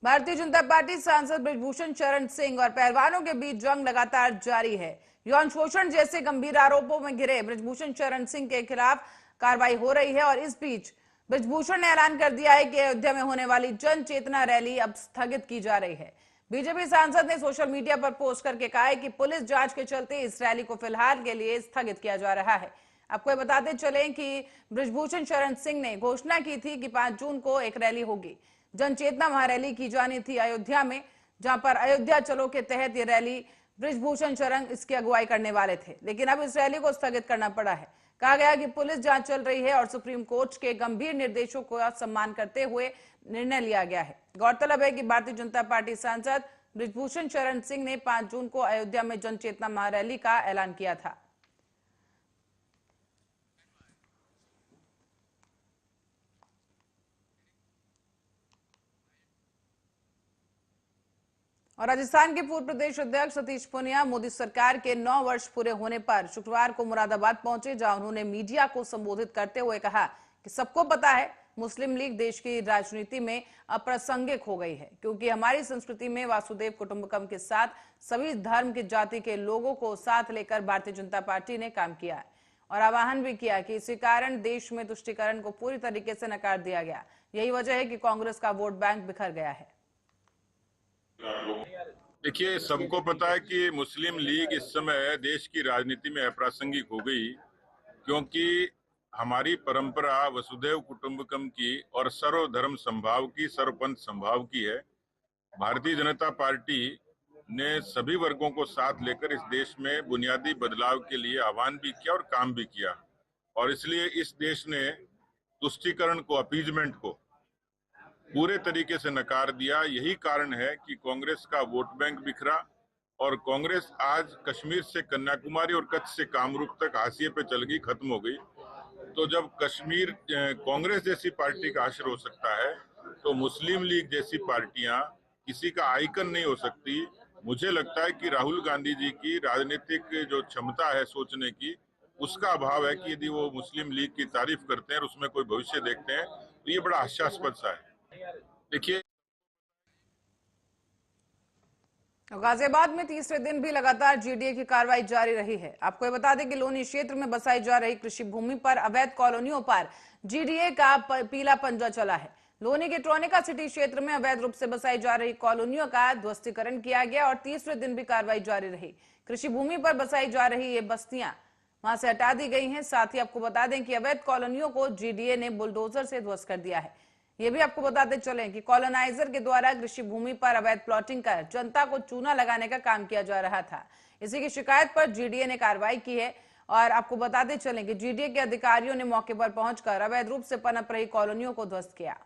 Bharatiya Janata party सांसद बृजभूषण शरण सिंह और पहलवानों के बीच जंग लगातार जारी है। यौन शोषण जैसे गंभीर आरोपों में घिरे बृजभूषण शरण सिंह के खिलाफ कार्रवाई हो रही है और इस बीच बृजभूषण ने ऐलान कर दिया है कि अयोध्या में होने वाली जन चेतना रैली अब स्थगित की जा रही है। बीजेपी सांसद ने सोशल मीडिया पर पोस्ट करके कहा है कि पुलिस जांच के चलते इस रैली को फिलहाल के लिए स्थगित किया जा रहा है। आपको बताते चलें कि बृजभूषण शरण सिंह ने घोषणा की थी कि 5 जून को एक रैली होगी। जन चेतना महारैली की जानी थी अयोध्या में, जहां पर अयोध्या चलो के तहत ये रैली बृजभूषण शरण इसकी अगुवाई करने वाले थे, लेकिन अब इस रैली को स्थगित करना पड़ा है। कहा गया कि पुलिस जांच चल रही है और सुप्रीम कोर्ट के गंभीर निर्देशों को सम्मान करते हुए निर्णय लिया गया है। गौरतलब है कि भारतीय जनता पार्टी सांसद बृजभूषण शरण सिंह ने 5 जून को अयोध्या में जन चेतना महारैली का ऐलान किया था। और राजस्थान के पूर्व प्रदेश अध्यक्ष सतीश पूनिया मोदी सरकार के 9 वर्ष पूरे होने पर शुक्रवार को मुरादाबाद पहुंचे, जहां उन्होंने मीडिया को संबोधित करते हुए कहा कि सबको पता है मुस्लिम लीग देश की राजनीति में अप्रासंगिक हो गई है, क्योंकि हमारी संस्कृति में वासुदेव कुटुंबकम के साथ सभी धर्म की जाति के लोगों को साथ लेकर भारतीय जनता पार्टी ने काम किया है और आह्वान भी किया कि इसी कारण देश में तुष्टीकरण को पूरी तरीके से नकार दिया गया। यही वजह है कि कांग्रेस का वोट बैंक बिखर गया है। देखिए, सबको पता है कि मुस्लिम लीग इस समय देश की राजनीति में अप्रासंगिक हो गई, क्योंकि हमारी परंपरा वसुधैव कुटुंबकम की और सर्वधर्म समभाव की, सर्वपंथ समभाव की है। भारतीय जनता पार्टी ने सभी वर्गों को साथ लेकर इस देश में बुनियादी बदलाव के लिए आह्वान भी किया और काम भी किया, और इसलिए इस देश ने तुष्टीकरण को, अपीजमेंट को पूरे तरीके से नकार दिया। यही कारण है कि कांग्रेस का वोट बैंक बिखरा और कांग्रेस आज कश्मीर से कन्याकुमारी और कच्छ से कामरूप तक हाशिए पे चल गई, खत्म हो गई। तो जब कश्मीर कांग्रेस जैसी पार्टी का आश्रय हो सकता है, तो मुस्लिम लीग जैसी पार्टियां किसी का आइकन नहीं हो सकती। मुझे लगता है कि राहुल गांधी जी की राजनीतिक जो क्षमता है सोचने की, उसका अभाव है कि यदि वो मुस्लिम लीग की तारीफ करते हैं और उसमें कोई भविष्य देखते हैं, तो ये बड़ा हास्यास्पद सा है। देखिए, गाजियाबाद में तीसरे दिन भी लगातार जीडीए की कार्रवाई जारी रही है। आपको ये बता दें कि लोनी क्षेत्र में बसाई जा रही कृषि भूमि पर अवैध कॉलोनियों पर जीडीए का पीला पंजा चला है। लोनी के ट्रोनिका सिटी क्षेत्र में अवैध रूप से बसाई जा रही कॉलोनियों का ध्वस्तीकरण किया गया और तीसरे दिन भी कार्रवाई जारी रही। कृषि भूमि पर बसाई जा रही ये बस्तियां वहां से हटा दी गई हैं। साथ ही आपको बता दें कि अवैध कॉलोनियों को जीडीए ने बुलडोजर से ध्वस्त कर दिया है। ये भी आपको बताते चलें कि कॉलोनाइजर के द्वारा कृषि भूमि पर अवैध प्लॉटिंग कर जनता को चूना लगाने का काम किया जा रहा था। इसी की शिकायत पर जीडीए ने कार्रवाई की है और आपको बताते चलें कि जीडीए के अधिकारियों ने मौके पर पहुंचकर अवैध रूप से पनप रही कॉलोनियों को ध्वस्त किया।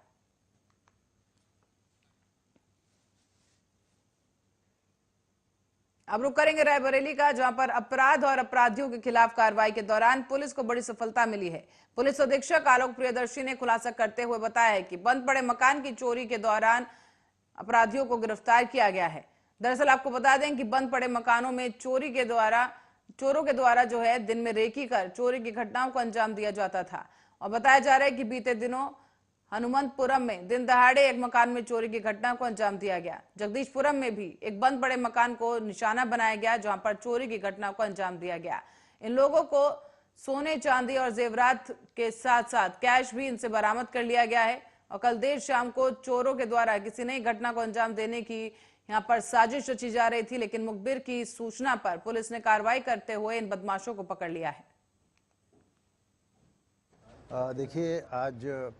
अब रुक करेंगे रायबरेली का, जहां पर अपराध और अपराधियों के खिलाफ कार्रवाई के दौरान पुलिस को बड़ी सफलता मिली है। पुलिस अधीक्षक आलोक प्रियदर्शी ने खुलासा करते हुए बताया है कि बंद पड़े मकान की चोरी के दौरान अपराधियों को गिरफ्तार किया गया है। दरअसल आपको बता दें कि बंद पड़े मकानों में चोरों के द्वारा जो है दिन में रेकी कर चोरी की घटनाओं को अंजाम दिया जाता था। और बताया जा रहा है कि बीते दिनों हनुमंतपुरम में दिन दहाड़े एक मकान में चोरी की घटना को अंजाम दिया गया। जगदीशपुरम में भी एक बंद पड़े मकान को निशाना बनाया गया, जहां पर चोरी की घटना को अंजाम दिया गया। इन लोगों को सोने, चांदी और जेवरात के साथ साथ कैश भी इनसे बरामद कर लिया गया है। और कल देर शाम को चोरों के द्वारा किसी नई घटना को अंजाम देने की यहां पर साजिश रची जा रही थी, लेकिन मुखबिर की सूचना पर पुलिस ने कार्रवाई करते हुए इन बदमाशों को पकड़ लिया है। देखिए, आज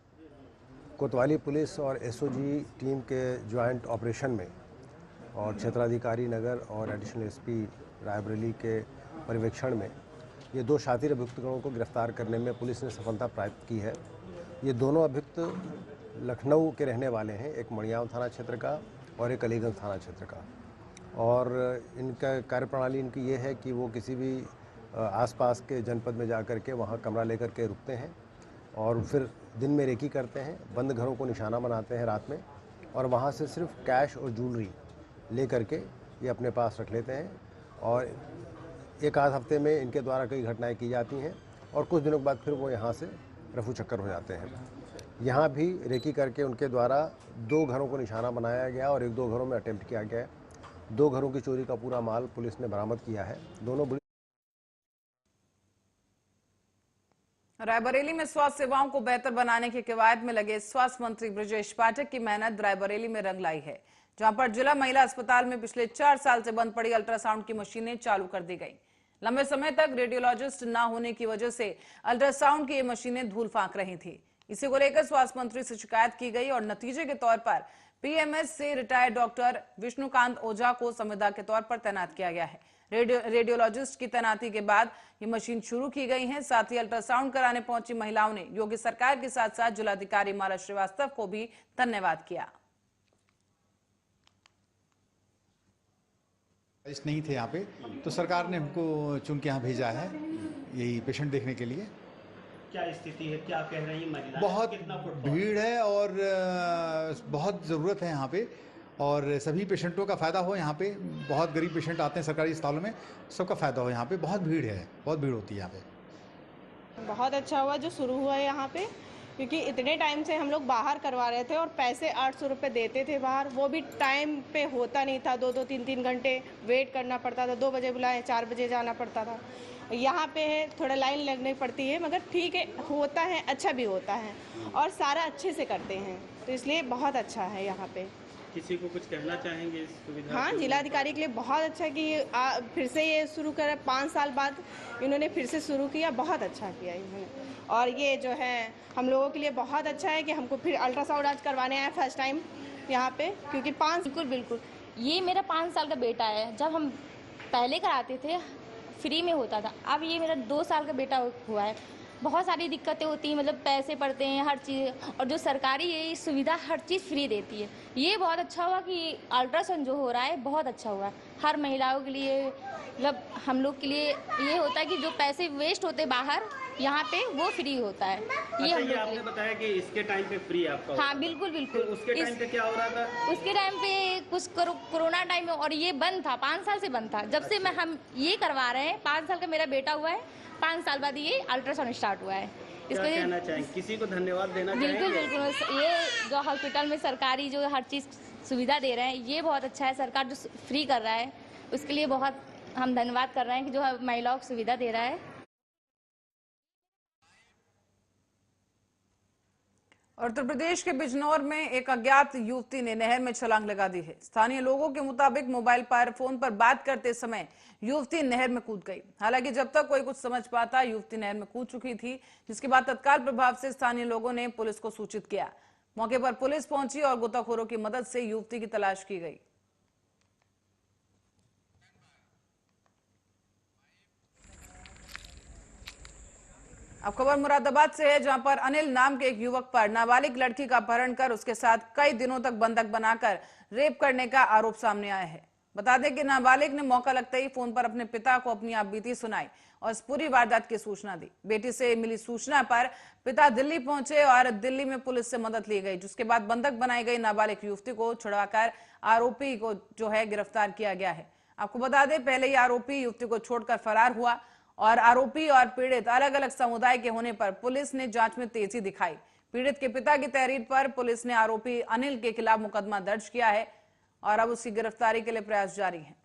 कोतवाली पुलिस और एसओजी टीम के ज्वाइंट ऑपरेशन में और क्षेत्राधिकारी नगर और एडिशनल एसपी रायबरेली के पर्यवेक्षण में ये 2 शातिर अभियुक्तों को गिरफ्तार करने में पुलिस ने सफलता प्राप्त की है। ये दोनों अभियुक्त लखनऊ के रहने वाले हैं, एक मड़ियाव थाना क्षेत्र का और एक अलीगंज थाना क्षेत्र का। और इनका कार्यप्रणाली इनकी ये है कि वो किसी भी आसपास के जनपद में जाकर के वहाँ कमरा लेकर के रुकते हैं और फिर दिन में रेकी करते हैं, बंद घरों को निशाना बनाते हैं रात में, और वहाँ से सिर्फ कैश और ज्वेलरी ले करके ये अपने पास रख लेते हैं। और एक आध हफ्ते में इनके द्वारा कई घटनाएं की जाती हैं और कुछ दिनों के बाद फिर वो यहाँ से रफू चक्कर हो जाते हैं। यहाँ भी रेकी करके उनके द्वारा 2 घरों को निशाना बनाया गया और 1-2 घरों में अटेम्प्ट किया गया। 2 घरों की चोरी का पूरा माल पुलिस ने बरामद किया है। दोनों रायबरेली में स्वास्थ्य सेवाओं को बेहतर बनाने की कवायद में लगे स्वास्थ्य मंत्री ब्रजेश पाठक की मेहनत रायबरेली में रंग लाई है, जहां पर जिला महिला अस्पताल में पिछले 4 साल से बंद पड़ी अल्ट्रासाउंड की मशीनें चालू कर दी गई। लंबे समय तक रेडियोलॉजिस्ट न होने की वजह से अल्ट्रासाउंड की ये मशीनें धूल फांक रही थी। इसी को लेकर स्वास्थ्य मंत्री से शिकायत की गई और नतीजे के तौर पर पीएमएस से रिटायर्ड डॉक्टर विष्णुकांत ओझा को संविदा के तौर पर तैनात किया गया है। रेडियोलॉजिस्ट की तैनाती के बाद ये मशीन शुरू की गई है। साथ ही अल्ट्रासाउंड कराने पहुंची महिलाओं ने योगी सरकार के साथ साथ जिलाधिकारी माला श्रीवास्तव को भी धन्यवाद किया। नहीं थे यहाँ पे, तो सरकार ने हमको चुन के यहाँ भेजा है यही पेशेंट देखने के लिए। क्या स्थिति है, क्या कह रही है महिलाएं? बहुत कितना भीड़ है और बहुत ज़रूरत है यहाँ पे, और सभी पेशेंटों का फ़ायदा हो। यहाँ पे बहुत गरीब पेशेंट आते हैं सरकारी अस्पतालों में, सबका फ़ायदा हो। यहाँ पे बहुत भीड़ है, बहुत भीड़ होती है यहाँ पे। बहुत अच्छा हुआ जो शुरू हुआ है यहाँ पे, क्योंकि इतने टाइम से हम लोग बाहर करवा रहे थे और पैसे 800 रुपये देते थे बाहर, वो भी टाइम पे होता नहीं था। 2-2, 3-3 घंटे वेट करना पड़ता था। 2 बजे बुलाए 4 बजे जाना पड़ता था। यहाँ पे है थोड़ा लाइन लगनी पड़ती है, मगर ठीक है, होता है, अच्छा भी होता है और सारा अच्छे से करते हैं, तो इसलिए बहुत अच्छा है यहाँ पे। किसी को कुछ कहना चाहेंगे इस सुविधा? हाँ, जिलाधिकारी के लिए बहुत अच्छा कि फिर से ये शुरू करा। 5 साल बाद इन्होंने फिर से शुरू किया, बहुत अच्छा किया इन्होंने। और ये जो है हम लोगों के लिए बहुत अच्छा है कि हमको फिर अल्ट्रासाउंड आज करवाने आए फर्स्ट टाइम यहाँ पे, क्योंकि बिल्कुल ये मेरा 5 साल का बेटा है। जब हम पहले कराते थे फ्री में होता था, अब ये मेरा 2 साल का बेटा हुआ है। बहुत सारी दिक्कतें होती हैं, मतलब पैसे पड़ते हैं हर चीज़, और जो सरकारी ये सुविधा हर चीज़ फ्री देती है। ये बहुत अच्छा हुआ कि अल्ट्रासाउंड जो हो रहा है बहुत अच्छा हुआ है। हर महिलाओं के लिए, मतलब हम लोग के लिए ये होता है कि जो पैसे वेस्ट होते बाहर, यहाँ पे वो फ्री होता है। ये आपने बताया कि इसके टाइम पे फ्री आपका। हाँ बिल्कुल। तो उसके टाइम पे क्या हो रहा था? उसके टाइम पे कुछ कोरोना टाइम में, और ये बंद था, 5 साल से बंद था। जब से हम ये करवा रहे हैं, 5 साल का मेरा बेटा हुआ है, 5 साल बाद ये अल्ट्रासाउंड स्टार्ट हुआ है। क्या कहना चाहेंगे? किसी को धन्यवाद देना चाहेंगे? बिल्कुल। ये जो हॉस्पिटल में सरकारी जो हर चीज़ सुविधा दे रहे हैं, ये बहुत अच्छा है। सरकार जो फ्री कर रहा है उसके लिए बहुत हम धन्यवाद कर रहे हैं कि जो महिलाओं को सुविधा दे रहा है। और उत्तर प्रदेश के बिजनौर में एक अज्ञात युवती ने नहर में छलांग लगा दी है। स्थानीय लोगों के मुताबिक मोबाइल पर फोन पर बात करते समय युवती नहर में कूद गई। हालांकि जब तक कोई कुछ समझ पाता, युवती नहर में कूद चुकी थी, जिसके बाद तत्काल प्रभाव से स्थानीय लोगों ने पुलिस को सूचित किया। मौके पर पुलिस पहुंची और गोताखोरों की मदद से युवती की तलाश की गई। अब खबर मुरादाबाद से है, जहां पर अनिल नाम के एक युवक पर नाबालिग लड़की का अपहरण कर उसके साथ कई दिनों तक बंधक बनाकर रेप करने का आरोप सामने आया है। बता दें कि नाबालिग ने मौका लगते ही फोन पर अपने पिता को अपनी आपबीती सुनाई और इस पूरी वारदात की सूचना दी। बेटी से मिली सूचना पर पिता दिल्ली पहुंचे और दिल्ली में पुलिस से मदद ली गई, जिसके बाद बंधक बनाई गई नाबालिग युवती को छुड़वाकर आरोपी को जो है गिरफ्तार किया गया है। आपको बता दें, पहले ही आरोपी युवती को छोड़कर फरार हुआ और आरोपी और पीड़ित अलग अलग समुदाय के होने पर पुलिस ने जांच में तेजी दिखाई। पीड़ित के पिता की तहरीर पर पुलिस ने आरोपी अनिल के खिलाफ मुकदमा दर्ज किया है और अब उसकी गिरफ्तारी के लिए प्रयास जारी हैं।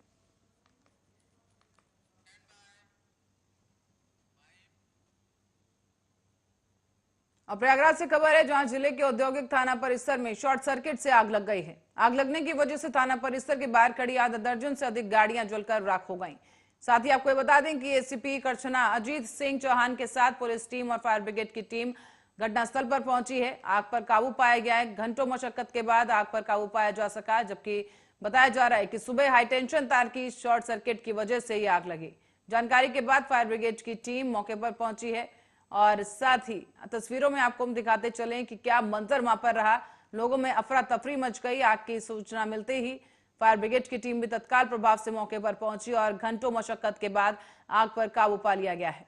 और प्रयागराज से खबर है, जहां जिले के औद्योगिक थाना परिसर में शॉर्ट सर्किट से आग लग गई है। आग लगने की वजह से थाना परिसर के बाहर खड़ी आधा दर्जन से अधिक गाड़ियां जलकर राख हो गईं। साथ ही आपको ये बता दें कि एसीपी करछना अजीत सिंह चौहान के साथ पुलिस टीम और फायर ब्रिगेड की टीम घटनास्थल पर पहुंची है। आग पर काबू पाया गया है। घंटों मशक्कत के बाद आग पर काबू पाया जा सका, जबकि बताया जा रहा है कि सुबह हाईटेंशन तार की शॉर्ट सर्किट की वजह से ये आग लगी। जानकारी के बाद फायर ब्रिगेड की टीम मौके पर पहुंची है और साथ ही तस्वीरों में आपको हम दिखाते चलें कि क्या मंजर वहां पर रहा। लोगों में अफरा तफरी मच गई। आग की सूचना मिलते ही फायर ब्रिगेड की टीम भी तत्काल प्रभाव से मौके पर पहुंची और घंटों मशक्कत के बाद आग पर काबू पा लिया गया है।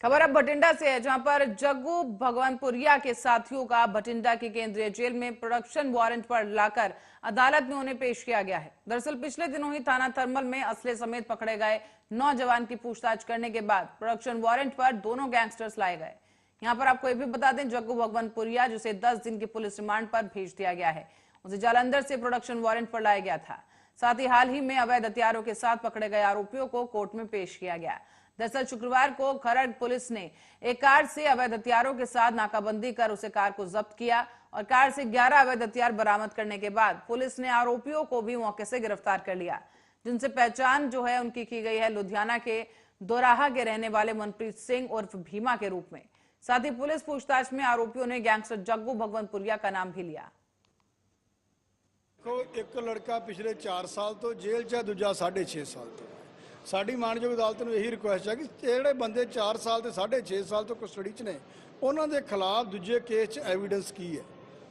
खबर अब भटिंडा से है, जहां पर जग्गू भगवानपुरिया के साथियों का भटिंडा की केंद्रीय जेल में प्रोडक्शन वारंट पर लाकर अदालत में उन्हें पेश किया गया है। दरअसल पिछले दिनों ही थाना थर्मल में असले समेत पकड़े गए नौजवान की पूछताछ करने के बाद प्रोडक्शन वारंट पर दोनों गैंगस्टर्स लाए गए। यहाँ पर आपको ये भी बता दें, जग्गू भगवानपुरिया, जिसे 10 दिन की पुलिस रिमांड पर भेज दिया गया है, उसे जालंधर से प्रोडक्शन वारंट पर लाया गया था। साथ ही हाल ही में अवैध हथियारों के साथ पकड़े गए आरोपियों को कोर्ट में पेश किया गया। दरअसल शुक्रवार को खरड़ पुलिस ने एक कार से अवैध हथियारों के साथ नाकाबंदी कर उसे कार को जब्त किया और कार से 11 अवैध हथियार बरामद करने के बाद पुलिस ने आरोपियों को भी मौके से गिरफ्तार कर लिया, जिनसे पहचान जो है उनकी की गई है लुधियाना के दोराहा के रहने वाले मनप्रीत सिंह उर्फ भीमा के रूप में। साथ ही पुलिस पूछताछ में आरोपियों ने गैंगस्टर जग्गू भगवानपुरिया का नाम भी लिया। एक लड़का पिछले 4 साल तो जेल च है, दूजा 6.5 साल तो। साड़ी मानयोग अदालत ਨੂੰ ਇਹੀ ਰਿਕੁਐਸਟ ਹੈ ਕਿ ਜਿਹੜੇ ਬੰਦੇ 4 ਸਾਲ ਤੇ 6.5 ਸਾਲ ਤੋਂ ਕਸਟਡੀ 'ਚ ਨੇ ਉਹਨਾਂ ਦੇ ਖਿਲਾਫ ਦੂਜੇ ਕੇਸ 'ਚ ਐਵੀਡੈਂਸ ਕੀ ਹੈ।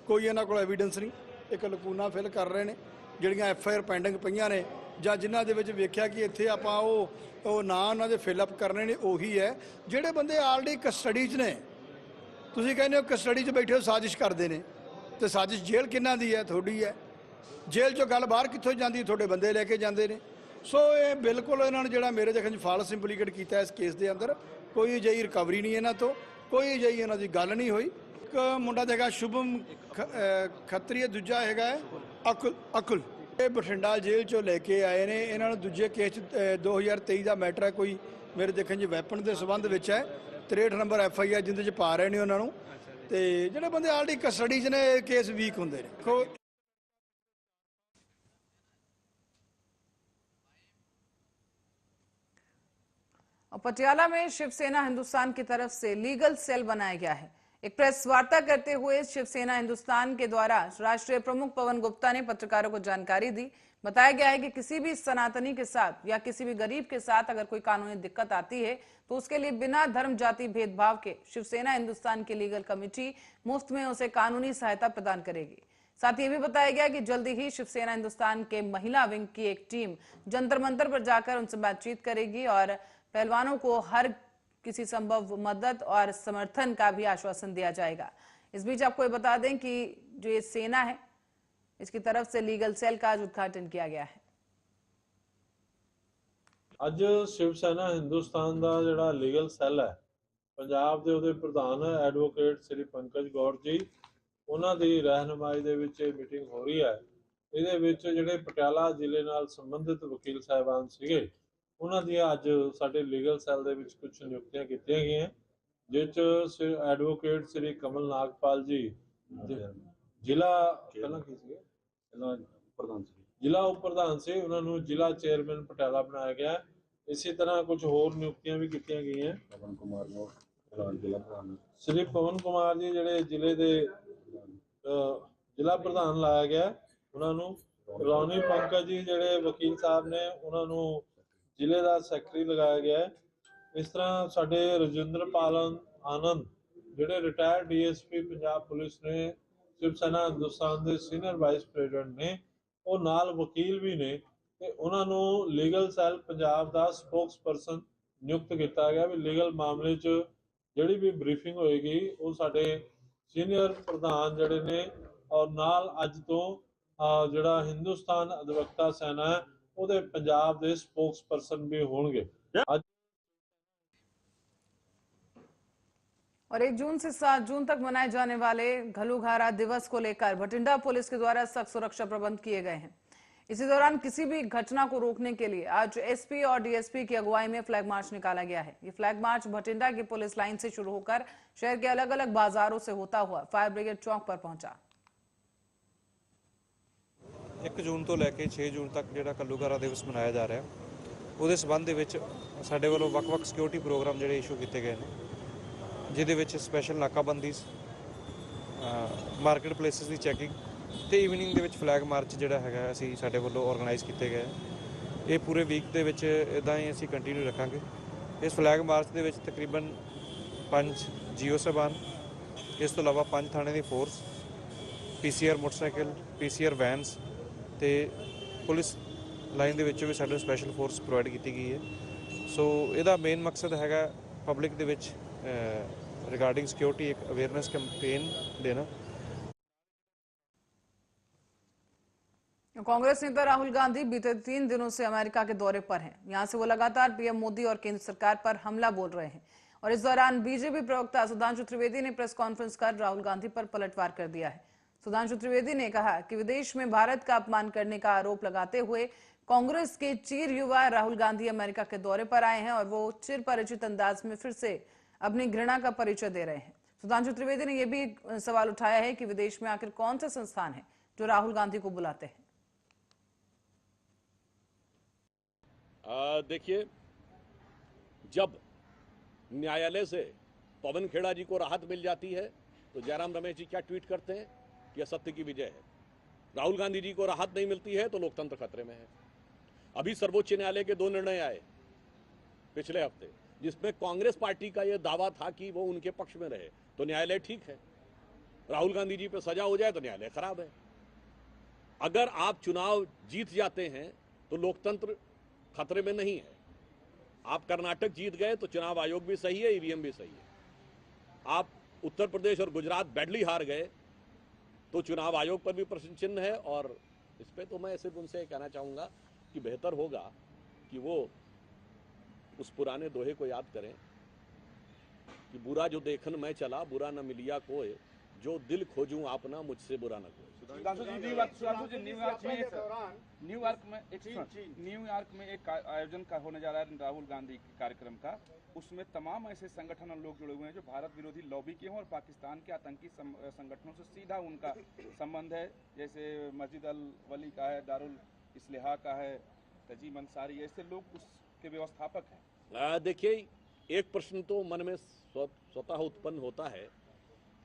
ਕੋਈ ਇਹਨਾਂ ਕੋਲ ਐਵੀਡੈਂਸ ਨਹੀਂ, ਇੱਕ ਲਕੂਨਾ ਫਿਲ ਕਰ ਰਹੇ ਨੇ ਜਿਹੜੀਆਂ ਐਫਆਈਆਰ ਪੈਂਡਿੰਗ ਪਈਆਂ ਨੇ ਜਾਂ ਜਿਨ੍ਹਾਂ ਦੇ ਵਿੱਚ ਵੇਖਿਆ ਕਿ ਇੱਥੇ ਆਪਾਂ ਉਹ ਨਾਂ ਉਹਨਾਂ ਦੇ ਫਿਲ ਅਪ ਕਰਨੇ ਨੇ, ਉਹੀ ਹੈ। ਜਿਹੜੇ ਬੰਦੇ ਆਲਰੇਡੀ ਕਸਟਡੀ 'ਚ ਨੇ, ਤੁਸੀਂ ਕਹਿੰਦੇ ਹੋ ਕਸਟਡੀ 'ਚ ਬੈਠੇ ਹੋ ਸਾਜ਼ਿਸ਼ ਕਰਦੇ ਨੇ, ਤੇ ਸਾਜ਼ਿਸ਼ ਜੇਲ੍ਹ ਕਿਹਨਾਂ ਦੀ ਹੈ? ਤੁਹਾਡੀ ਹੈ। ਜੇਲ੍ਹ 'ਚੋਂ ਗੱਲ ਬਾਹਰ ਕਿੱਥੋਂ ਜਾਂਦੀ? ਤੁਹਾਡੇ ਬੰਦੇ ਲੈ ਕੇ ਜਾਂਦੇ ਨੇ। सो ये बिल्कुल इन्होंने जो मेरे देखने फाल्स इंप्लीकेट किया इस केस के अंदर, कोई अजि रिकवरी नहीं इन्हों तो, कोई अजि इन्हों की गल नहीं हुई। एक मुंडा देगा शुभम खत्री, दूजा है अकुल, ये बठिंडा जेल चो लेके आए ने। इन्होंने दूजे केस 2023 का मैटर है, कोई मेरे देखने वैपन के संबंध में है। 63 नंबर FIR जिंदे पा रहे हैं उन्होंने, तो जोड़े बंदे ऑलरेडी कस्टडी च ने केस वीक होंगे ने। और पटियाला में शिवसेना हिंदुस्तान की तरफ से लीगल सेल बनाया गया है। एक प्रेस वार्ता करते हुए शिवसेना हिंदुस्तान के द्वारा राष्ट्रीय प्रमुख पवन गुप्ता ने पत्रकारों को जानकारी दी। बताया गया है कि किसी भी सनातनी के साथ या किसी भी गरीब के साथ अगर कोई कानूनी दिक्कत आती है तो उसके लिए बिना धर्म जाति भेदभाव के शिवसेना हिंदुस्तान की लीगल कमेटी मुफ्त में उसे कानूनी सहायता प्रदान करेगी। साथ ही ये भी बताया गया कि जल्दी ही शिवसेना हिंदुस्तान के महिला विंग की एक टीम जंतर मंतर पर जाकर उनसे बातचीत करेगी और पहलवानों को हर किसी संभव मदद और समर्थन का भी आश्वासन दिया जाएगा। इस बीच आपको ये बता दें कि जो ये सेना है, इसकी तरफ से लीगल सेल का आज उद्घाटन किया गया है। ਅੱਜ शिवसेना हिंदुस्तान ਦਾ ਜਿਹੜਾ ਲੀਗਲ ਸੈੱਲ ਹੈ ਪੰਜਾਬ ਦੇ ਉਹਦੇ ਪ੍ਰਧਾਨ ਐਡਵੋਕੇਟ ਸ੍ਰੀ ਪੰਕਜ ਗੌਰ ਜੀ, ਉਹਨਾਂ ਦੀ ਰਹਿਨੁਮਾਈ ਦੇ ਵਿੱਚ ਇਹ ਮੀਟਿੰਗ ਹੋ ਰਹੀ ਹੈ। ਇਹਦੇ ਵਿੱਚ ਜਿਹੜੇ ਪਟਿਆਲਾ ਜ਼ਿਲ੍ਹੇ ਨਾਲ ਸੰਬੰਧਿਤ ਵਕੀਲ ਸਾਹਿਬਾਨ ਸੀਗੇ, ਉਹਨਾਂ ਦੀਆਂ ਅੱਜ ਸਾਡੇ ਲੀਗਲ ਸੈੱਲ ਦੇ ਵਿੱਚ ਕੁਝ ਨਿਯੁਕਤੀਆਂ ਕੀਤੀਆਂ ਗਈਆਂ, ਜਿਸ 'ਚ ਐਡਵੋਕੇਟ ਸ੍ਰੀ ਕਮਲ ਨਾਗਪਾਲ ਜੀ ਜ਼ਿਲ੍ਹਾ ਪਹਿਲਾਂ ਕੀ ਸੀਗੇ ਜ਼ਿਲ੍ਹਾ ਉਪ ਪ੍ਰਧਾਨ ਸੀ, ਉਹਨਾਂ ਨੂੰ ਜ਼ਿਲ੍ਹਾ ਚੇਅਰਮੈਨ ਪਟਿਆਲਾ ਬਣਾਇਆ ਗਿਆ। ਇਸੇ ਤਰ੍ਹਾਂ ਕੁਝ ਹੋਰ ਨਿਯੁਕਤੀਆਂ ਵੀ ਕੀਤੀਆਂ ਗਈਆਂ। ਪਵਨ ਕੁਮਾਰ ਨੂੰ ਜ਼ਿਲ੍ਹਾ ਪ੍ਰਧਾਨ, ਸ੍ਰੀ ਪਵਨ ਕੁਮਾਰ ਜੀ ਜਿਹੜੇ ਜ਼ਿਲ੍ਹੇ ਦੇ ਜ਼ਿਲ੍ਹਾ ਪ੍ਰਧਾਨ ਲਾਇਆ ਗਿਆ ਉਹਨਾਂ ਨੂੰ। ਰੌਣੀ ਪੰਕਜ ਜੀ ਜਿਹੜੇ ਵਕੀਲ ਸਾਹਿਬ ਨੇ ਉਹਨਾਂ ਨੂੰ ਜ਼ਿਲ੍ਹੇ ਦਾ ਸੈਕਟਰੀ ਲਗਾਇਆ ਗਿਆ। ਇਸ ਤਰ੍ਹਾਂ ਸਾਡੇ ਰਜਿੰਦਰਪਾਲ ਆਨੰਦ ਜਿਹੜੇ ਰਿਟਾਇਰਡ DSP ਪੰਜਾਬ ਪੁਲਿਸ ਨੇ, शिवसेना हिंदुस्तान ਦੇ ਸੀਨੀਅਰ ਵਾਈਸ ਪ੍ਰੈਜ਼ੀਡੈਂਟ ਨੇ, ਉਹ ਨਾਲ ਵਕੀਲ ਵੀ ਨੇ, ਤੇ ਉਹਨਾਂ ਨੂੰ ਲੀਗਲ ਸੈੱਲ ਪੰਜਾਬ ਦਾ ਸਪੋਕਸ ਪਰਸਨ ਨਿਯੁਕਤ ਕੀਤਾ ਗਿਆ ਵੀ ਲੀਗਲ ਮਾਮਲੇ 'ਚ ਜਿਹੜੀ ਵੀ ਬਰੀਫਿੰਗ ਹੋਏਗੀ ਉਹ ਸਾਡੇ ਸੀਨੀਅਰ ਪ੍ਰਧਾਨ ਜਿਹੜੇ ਨੇ ਔਰ ਨਾਲ ਅੱਜ ਤੋਂ ਜਿਹੜਾ ਹਿੰਦੁਸਤਾਨ ਅਧਿਵਕਤਾ ਸੈਨਾ ਹੈ ਉਹਦੇ ਪੰਜਾਬ ਦੇ ਸਪੋਕਸ पर्सन भी होंगे। और 1 जून से 7 जून तक मनाए जाने वाले घलूघारा दिवस को लेकर भटिंडा पुलिस के द्वारा सख्त सुरक्षा प्रबंध किए गए हैं। इसी दौरान किसी भी घटना को रोकने के लिए आज SP और DSP की अगुवाई में फ्लैग मार्च निकाला गया है। ये फ्लैग मार्च भटिंडा की पुलिस लाइन से शुरू होकर शहर के अलग अलग बाजारों से होता हुआ फायर ब्रिगेड चौक पर पहुंचा। 1 जून तो लैके 6 जून तक ਜਿਹੜਾ ਘੱਲੂਘਾਰਾ ਦਿਵਸ ਮਨਾਇਆ ਜਾ ਰਿਹਾ, ਉਹਦੇ ਸਬੰਧ ਦੇ ਵਿੱਚ ਸਾਡੇ ਵੱਲੋਂ ਵੱਖ-ਵੱਖ ਸਿਕਿਉਰਿਟੀ ਪ੍ਰੋਗਰਾਮ ਜਿਹੜੇ ਇਸ਼ੂ ਕੀਤੇ ਗਏ ਨੇ, ਜਿਹਦੇ ਵਿੱਚ ਸਪੈਸ਼ਲ ਨਾਕਾਬੰਦੀ, ਮਾਰਕੀਟ ਪਲੇਸਿਸ ਦੀ ਚੈਕਿੰਗ ਤੇ ਈਵਨਿੰਗ ਦੇ ਵਿੱਚ ਫਲੈਗ ਮਾਰਚ ਜਿਹੜਾ ਹੈਗਾ ਅਸੀਂ ਸਾਡੇ ਵੱਲੋਂ ਆਰਗੇਨਾਈਜ਼ ਕੀਤੇ ਗਏ। ਇਹ ਪੂਰੇ ਵੀਕ ਦੇ ਵਿੱਚ ਇਦਾਂ ਹੀ ਅਸੀਂ ਕੰਟੀਨਿਊ ਰੱਖਾਂਗੇ। ਇਸ ਫਲੈਗ ਮਾਰਚ ਦੇ ਵਿੱਚ ਤਕਰੀਬਨ 5 GO ਸਾਹਿਬਾਨ, ਇਸ ਤੋਂ ਇਲਾਵਾ 5 ਥਾਣੇ ਦੀ force, PCR motorcycle, PCR vans ਤੇ ਪੁਲਿਸ ਲਾਈਨ ਦੇ ਵਿੱਚੋਂ ਵੀ ਸਾਡੇ ਸਪੈਸ਼ਲ ਫੋਰਸ ਪ੍ਰੋਵਾਈਡ ਕੀਤੀ ਗਈ ਹੈ। ਸੋ ਇਹਦਾ ਮੇਨ ਮਕਸਦ ਹੈਗਾ ਪਬਲਿਕ ਦੇ ਵਿੱਚ ਰਿਗਾਰਡਿੰਗ ਸਿਕਿਉਰਿਟੀ ਇੱਕ ਅਵੇਅਰਨੈਸ ਕੈਂਪੇਨ ਦੇਣਾ। कांग्रेस नेता राहुल गांधी बीते 3 दिनों से अमेरिका के दौरे पर हैं। यहां से वो लगातार पीएम मोदी और केंद्र सरकार पर हमला बोल रहे हैं और इस दौरान बीजेपी प्रवक्ता सुधांशु त्रिवेदी ने प्रेस कॉन्फ्रेंस कर राहुल गांधी पर पलटवार कर दिया है। सुधांशु त्रिवेदी ने कहा कि विदेश में भारत का अपमान करने का आरोप लगाते हुए कांग्रेस के चीर युवा राहुल गांधी अमेरिका के दौरे पर आए हैं और वो चिर परिचित अंदाज में फिर से अपनी घृणा का परिचय दे रहे हैं। सुधांशु त्रिवेदी ने यह भी सवाल उठाया है कि विदेश में आखिर कौन से संस्थान है जो राहुल गांधी को बुलाते हैं। देखिए, जब न्यायालय से पवन खेड़ा जी को राहत मिल जाती है तो जयराम रमेश जी क्या ट्वीट करते हैं कि असत्य की विजय है। राहुल गांधी जी को राहत नहीं मिलती है तो लोकतंत्र खतरे में है। अभी सर्वोच्च न्यायालय के 2 निर्णय आए पिछले हफ्ते, जिसमें कांग्रेस पार्टी का यह दावा था कि वो उनके पक्ष में रहे तो न्यायालय ठीक है, राहुल गांधी जी पे सजा हो जाए तो न्यायालय खराब है। अगर आप चुनाव जीत जाते हैं तो लोकतंत्र खतरे में नहीं है। आप कर्नाटक जीत गए तो चुनाव आयोग भी सही है, ईवीएम भी सही है। आप उत्तर प्रदेश और गुजरात बैडली हार गए तो चुनाव आयोग पर भी प्रश्न चिन्ह है। और इस पे तो मैं सिर्फ उनसे कहना चाहूंगा कि बेहतर होगा कि वो उस पुराने दोहे को याद करें कि बुरा जो देखन मैं चला, बुरा न मिलिया कोई, जो दिल खोजूं आपना मुझसे बुरा न कोई। न्यूयॉर्क में एक आयोजन का होने जा रहा है राहुल गांधी के कार्यक्रम का। उसमें तमाम ऐसे संगठन और लोग जुड़े हुए हैं जो भारत विरोधी लॉबी के हों और पाकिस्तान के आतंकी संगठनों से सीधा उनका संबंध है। जैसे मस्जिद अल वली का है, दारुल इस्लाह का है, तजीम अंसारी, ऐसे लोग उसके व्यवस्थापक हैं। देखिए, एक प्रश्न तो मन में स्वतः उत्पन्न होता है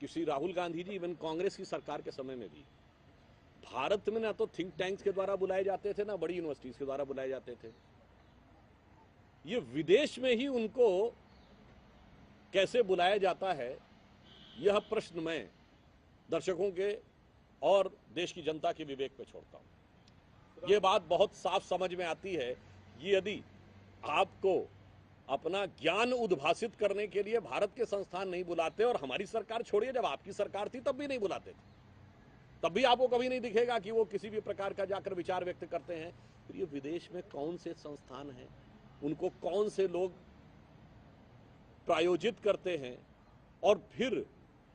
कि श्री राहुल गांधी जी इवन कांग्रेस की सरकार के समय में भी भारत में ना तो थिंक टैंक्स के द्वारा बुलाए जाते थे, ना बड़ी यूनिवर्सिटीज के द्वारा बुलाए जाते थे। ये विदेश में ही उनको कैसे बुलाया जाता है, यह प्रश्न मैं दर्शकों के और देश की जनता के विवेक पे छोड़ता हूं। ये बात बहुत साफ समझ में आती है, यदि आपको अपना ज्ञान उद्भासित करने के लिए भारत के संस्थान नहीं बुलाते, और हमारी सरकार छोड़िए, जब आपकी सरकार थी तब भी नहीं बुलाते थे, तब भी आपको कभी नहीं दिखेगा कि वो किसी भी प्रकार का जाकर विचार व्यक्त करते हैं। फिर ये विदेश में कौन से संस्थान हैं, उनको कौन से लोग प्रायोजित करते हैं, और फिर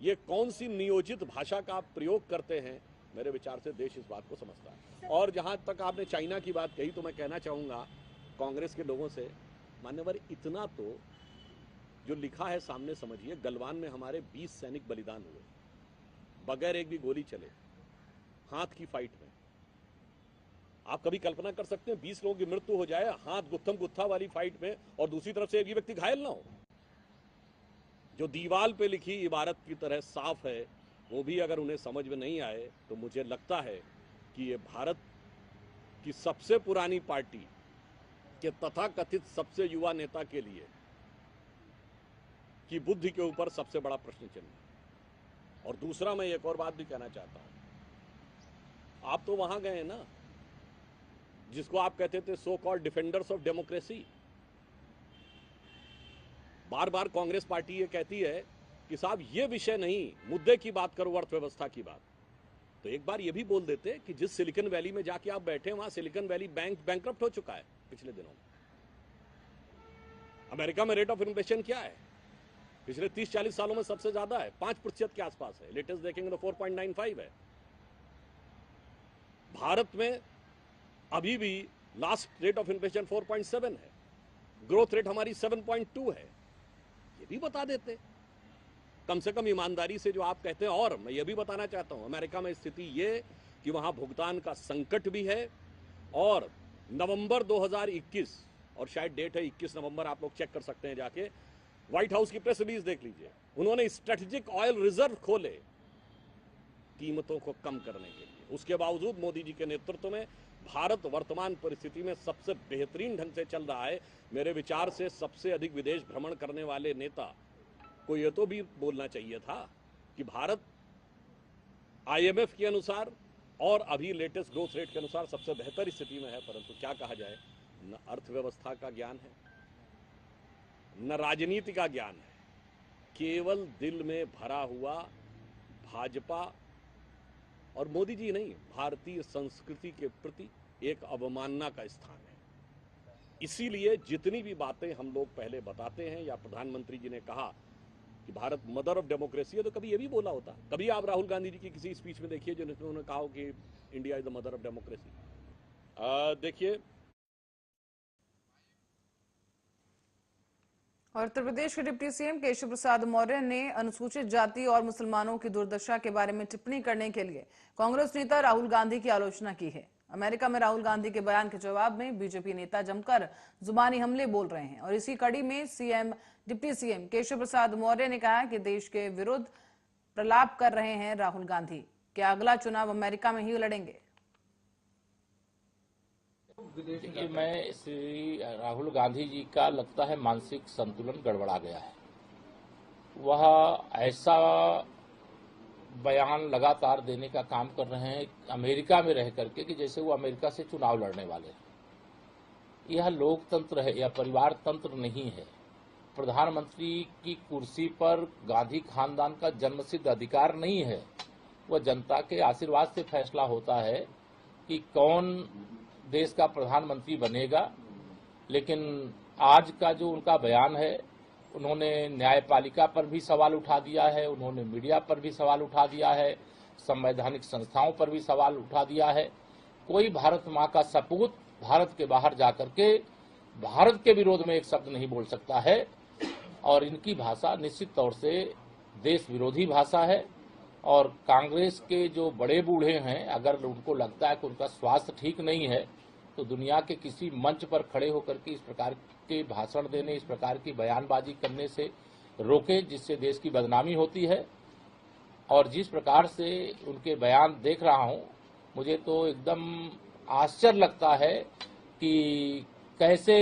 ये कौन सी नियोजित भाषा का आप प्रयोग करते हैं, मेरे विचार से देश इस बात को समझता है। और जहां तक आपने चाइना की बात कही तो मैं कहना चाहूंगा कांग्रेस के लोगों से, मान्यवर, इतना तो जो लिखा है सामने समझिए। गलवान में हमारे 20 सैनिक बलिदान हुए बगैर एक भी गोली चले, हाथ की फाइट में। आप कभी कल्पना कर सकते हैं 20 लोगों की मृत्यु हो जाए हाथ गुत्थम गुत्था वाली फाइट में, और दूसरी तरफ से एक भी व्यक्ति घायल ना हो। जो दीवार पे लिखी इबारत की तरह साफ है, वो भी अगर उन्हें समझ में नहीं आए तो मुझे लगता है कि ये भारत की सबसे पुरानी पार्टी के तथाकथित सबसे युवा नेता के लिए की बुद्धि के ऊपर सबसे बड़ा प्रश्न चिन्ह है। और दूसरा, मैं एक और बात भी कहना चाहता हूं। आप तो वहां गए ना जिसको आप कहते थे so called defenders of democracy. Bar bar Congress party ये कहती है कि साहब ये विषय नहीं, मुद्दे की बात करो, अर्थव्यवस्था की बात। तो एक बार ये भी बोल देते कि जिस सिलिकॉन वैली में जाके आप बैठे, वहां सिलिकॉन वैली बैंक बैंकरप्ट हो चुका है पिछले दिनों में। अमेरिका में रेट ऑफ इन्फ्लेशन क्या है? पिछले 30-40 सालों में सबसे ज्यादा है, 5% के आसपास है। लेटेस्ट देखेंगे तो 4.95 है। भारत में अभी भी लास्ट रेट ऑफ इन्फ्लेशन 4.7 है, ग्रोथ रेट हमारी 7.2 है। ये भी बता देते कम से कम ईमानदारी से जो आप कहते हैं। और मैं ये भी बताना चाहता हूं, अमेरिका में स्थिति ये कि वहां भुगतान का संकट भी है, और नवंबर 2021, और शायद डेट है 21 नवंबर, आप लोग चेक कर सकते हैं जाके, व्हाइट हाउस की प्रेस रिलीज देख लीजिए, उन्होंने स्ट्रेटेजिक ऑयल रिजर्व खोले कीमतों को कम करने के लिए। उसके बावजूद मोदी जी के नेतृत्व में भारत वर्तमान परिस्थिति में सबसे बेहतरीन ढंग से चल रहा है। मेरे विचार से सबसे अधिक विदेश भ्रमण करने वाले नेता को यह तो भी बोलना चाहिए था कि भारत IMF के अनुसार और अभी लेटेस्ट ग्रोथ रेट के अनुसार सबसे बेहतर स्थिति में है। परंतु क्या कहा जाए, न अर्थव्यवस्था का ज्ञान है, न राजनीति का ज्ञान है, केवल दिल में भरा हुआ भाजपा और मोदी जी नहीं, भारतीय संस्कृति के प्रति एक अवमानना का स्थान है। इसीलिए जितनी भी बातें हम लोग पहले बताते हैं, या प्रधानमंत्री जी ने कहा कि भारत मदर ऑफ डेमोक्रेसी है, तो कभी ये भी बोला होता। कभी आप राहुल गांधी जी की किसी स्पीच में देखिए जिन्होंने उन्होंने कहा हो कि India is the mother of democracy. देखिए, और उत्तर प्रदेश के डिप्टी सीएम केशव प्रसाद मौर्य ने अनुसूचित जाति और मुसलमानों की दुर्दशा के बारे में टिप्पणी करने के लिए कांग्रेस नेता राहुल गांधी की आलोचना की है। अमेरिका में राहुल गांधी के बयान के जवाब में बीजेपी नेता जमकर जुबानी हमले बोल रहे हैं और इसी कड़ी में डिप्टी सीएम केशव प्रसाद मौर्य ने कहा कि देश के विरुद्ध प्रलाप कर रहे हैं राहुल गांधी। क्या अगला चुनाव अमेरिका में ही लड़ेंगे? देखिए, मैं श्री राहुल गांधी जी का लगता है मानसिक संतुलन गड़बड़ा गया है। वह ऐसा बयान लगातार देने का काम कर रहे हैं अमेरिका में रह करके कि जैसे वो अमेरिका से चुनाव लड़ने वाले हैं। यह लोकतंत्र है, यह परिवार तंत्र नहीं है। प्रधानमंत्री की कुर्सी पर गांधी खानदान का जन्मसिद्ध अधिकार नहीं है। वह जनता के आशीर्वाद से फैसला होता है कि कौन देश का प्रधानमंत्री बनेगा। लेकिन आज का जो उनका बयान है, उन्होंने न्यायपालिका पर भी सवाल उठा दिया है, उन्होंने मीडिया पर भी सवाल उठा दिया है, संवैधानिक संस्थाओं पर भी सवाल उठा दिया है। कोई भारत माँ का सपूत भारत के बाहर जाकर के भारत के विरोध में एक शब्द नहीं बोल सकता है। और इनकी भाषा निश्चित तौर से देश विरोधी भाषा है। और कांग्रेस के जो बड़े बूढ़े हैं, अगर उनको लगता है कि उनका स्वास्थ्य ठीक नहीं है, तो दुनिया के किसी मंच पर खड़े होकर के इस प्रकार के भाषण देने, इस प्रकार की बयानबाजी करने से रोके, जिससे देश की बदनामी होती है। और जिस प्रकार से उनके बयान देख रहा हूं, मुझे तो एकदम आश्चर्य लगता है कि कैसे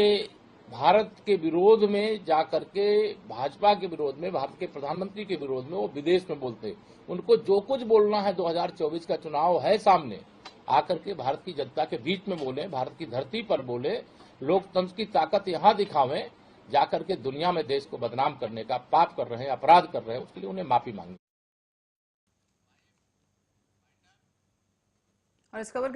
भारत के विरोध में जाकर के, भाजपा के विरोध में, भारत के प्रधानमंत्री के विरोध में वो विदेश में बोलते। उनको जो कुछ बोलना है, 2024 का चुनाव है सामने, आकर के भारत की जनता के बीच में बोले, भारत की धरती पर बोले, लोकतंत्र की ताकत यहाँ दिखावें। जाकर के दुनिया में देश को बदनाम करने का पाप कर रहे हैं, अपराध कर रहे हैं, उसके लिए उन्हें माफी मांगी। और इस खबर